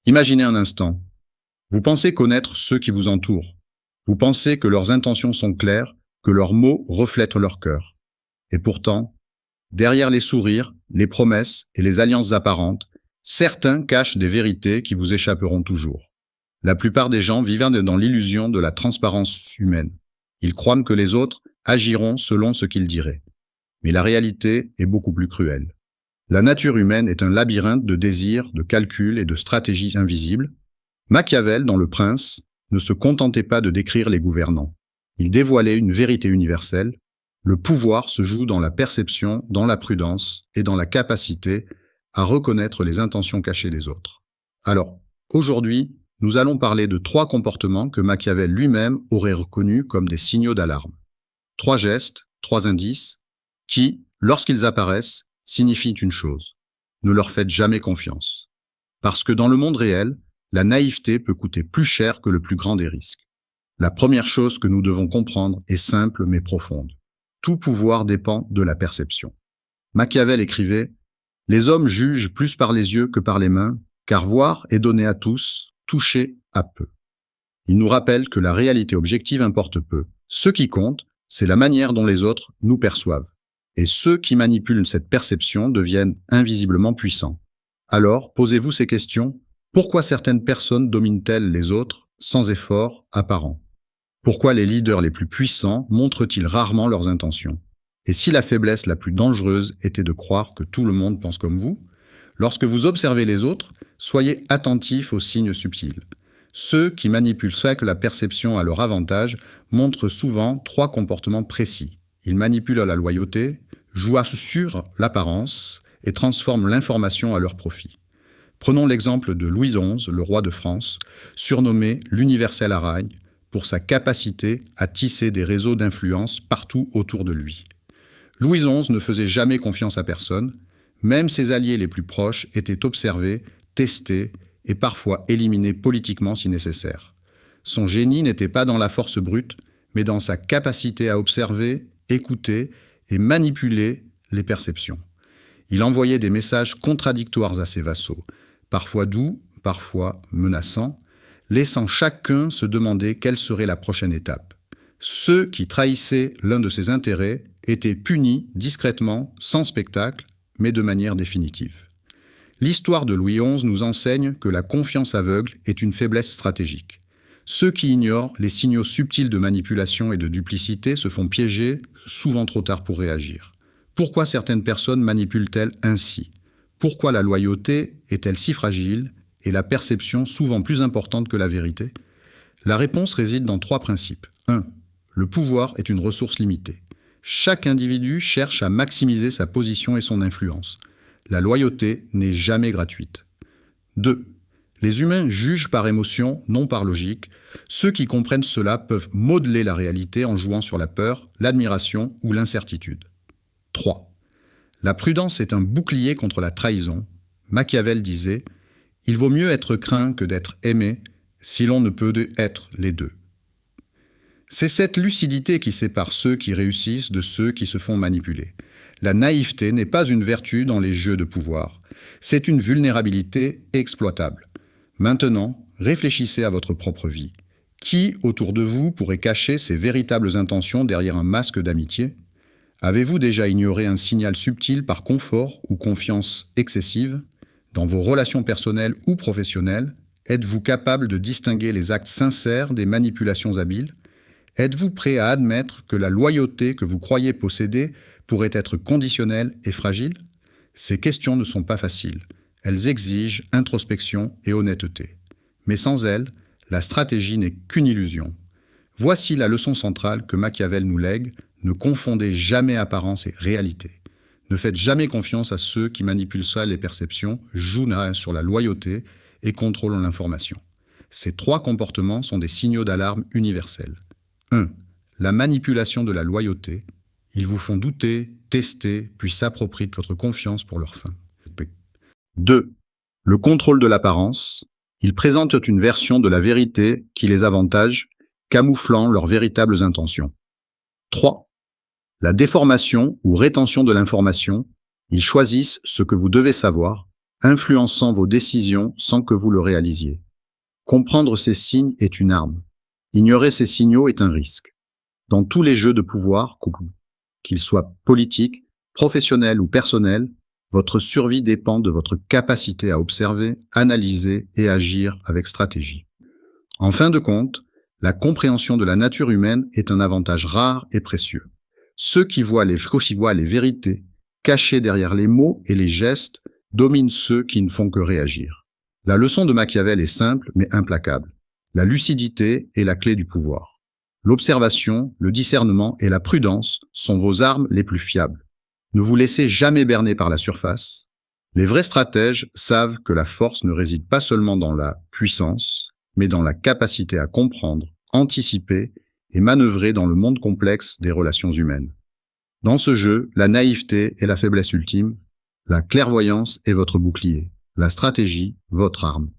Imaginez un instant. Vous pensez connaître ceux qui vous entourent. Vous pensez que leurs intentions sont claires, que leurs mots reflètent leur cœur. Et pourtant, derrière les sourires, les promesses et les alliances apparentes, certains cachent des vérités qui vous échapperont toujours. La plupart des gens vivent dans l'illusion de la transparence humaine. Ils croient que les autres agiront selon ce qu'ils diraient. Mais la réalité est beaucoup plus cruelle. La nature humaine est un labyrinthe de désirs, de calculs et de stratégies invisibles. Machiavel, dans Le Prince, ne se contentait pas de décrire les gouvernants. Il dévoilait une vérité universelle. Le pouvoir se joue dans la perception, dans la prudence et dans la capacité à reconnaître les intentions cachées des autres. Alors, aujourd'hui, nous allons parler de 3 comportements que Machiavel lui-même aurait reconnus comme des signaux d'alarme. 3 gestes, 3 indices, qui, lorsqu'ils apparaissent, signifient une chose. Ne leur faites jamais confiance. Parce que dans le monde réel, la naïveté peut coûter plus cher que le plus grand des risques. La première chose que nous devons comprendre est simple mais profonde. Tout pouvoir dépend de la perception. Machiavel écrivait « Les hommes jugent plus par les yeux que par les mains, car voir est donné à tous, toucher à peu. » Il nous rappelle que la réalité objective importe peu. Ce qui compte, c'est la manière dont les autres nous perçoivent. Et ceux qui manipulent cette perception deviennent invisiblement puissants. Alors, posez-vous ces questions. Pourquoi certaines personnes dominent-elles les autres sans effort apparent? Pourquoi les leaders les plus puissants montrent-ils rarement leurs intentions? Et si la faiblesse la plus dangereuse était de croire que tout le monde pense comme vous? Lorsque vous observez les autres, soyez attentifs aux signes subtils. Ceux qui manipulent que la perception à leur avantage montrent souvent 3 comportements précis. Ils manipulent la loyauté, jouent sur l'apparence et transforment l'information à leur profit. Prenons l'exemple de Louis XI, le roi de France, surnommé l'universel aragne, pour sa capacité à tisser des réseaux d'influence partout autour de lui. Louis XI ne faisait jamais confiance à personne, même ses alliés les plus proches étaient observés, testés et parfois éliminés politiquement si nécessaire. Son génie n'était pas dans la force brute, mais dans sa capacité à observer, écouter et manipuler les perceptions. Il envoyait des messages contradictoires à ses vassaux, parfois doux, parfois menaçants, laissant chacun se demander quelle serait la prochaine étape. Ceux qui trahissaient l'un de ses intérêts étaient punis discrètement, sans spectacle, mais de manière définitive. L'histoire de Louis XI nous enseigne que la confiance aveugle est une faiblesse stratégique. Ceux qui ignorent les signaux subtils de manipulation et de duplicité se font piéger, souvent trop tard pour réagir. Pourquoi certaines personnes manipulent-elles ainsi? Pourquoi la loyauté est-elle si fragile et la perception souvent plus importante que la vérité? La réponse réside dans 3 principes. 1. Le pouvoir est une ressource limitée. Chaque individu cherche à maximiser sa position et son influence. La loyauté n'est jamais gratuite. 2. Les humains jugent par émotion, non par logique. Ceux qui comprennent cela peuvent modeler la réalité en jouant sur la peur, l'admiration ou l'incertitude. 3. La prudence est un bouclier contre la trahison. Machiavel disait « Il vaut mieux être craint que d'être aimé si l'on ne peut être les deux ». C'est cette lucidité qui sépare ceux qui réussissent de ceux qui se font manipuler. La naïveté n'est pas une vertu dans les jeux de pouvoir. C'est une vulnérabilité exploitable. Maintenant, réfléchissez à votre propre vie. Qui, autour de vous, pourrait cacher ses véritables intentions derrière un masque d'amitié? Avez-vous déjà ignoré un signal subtil par confort ou confiance excessive? Dans vos relations personnelles ou professionnelles, êtes-vous capable de distinguer les actes sincères des manipulations habiles? Êtes-vous prêt à admettre que la loyauté que vous croyez posséder pourrait être conditionnelle et fragile? Ces questions ne sont pas faciles. Elles exigent introspection et honnêteté. Mais sans elles, la stratégie n'est qu'une illusion. Voici la leçon centrale que Machiavel nous lègue: ne confondez jamais apparence et réalité. Ne faites jamais confiance à ceux qui manipulent seuls les perceptions, jouent sur la loyauté et contrôlent l'information. Ces 3 comportements sont des signaux d'alarme universels. 1. La manipulation de la loyauté. Ils vous font douter, tester, puis s'approprient votre confiance pour leur fin. 2. Le contrôle de l'apparence. Ils présentent une version de la vérité qui les avantage, camouflant leurs véritables intentions. 3. La déformation ou rétention de l'information. Ils choisissent ce que vous devez savoir, influençant vos décisions sans que vous le réalisiez. Comprendre ces signes est une arme. Ignorer ces signaux est un risque. Dans tous les jeux de pouvoir, qu'ils soient politiques, professionnels ou personnels, votre survie dépend de votre capacité à observer, analyser et agir avec stratégie. En fin de compte, la compréhension de la nature humaine est un avantage rare et précieux. Ceux qui voient les vérités cachées derrière les mots et les gestes dominent ceux qui ne font que réagir. La leçon de Machiavel est simple mais implacable. La lucidité est la clé du pouvoir. L'observation, le discernement et la prudence sont vos armes les plus fiables. Ne vous laissez jamais berner par la surface. Les vrais stratèges savent que la force ne réside pas seulement dans la puissance, mais dans la capacité à comprendre, anticiper et manœuvrer dans le monde complexe des relations humaines. Dans ce jeu, la naïveté est la faiblesse ultime, la clairvoyance est votre bouclier, la stratégie, votre arme.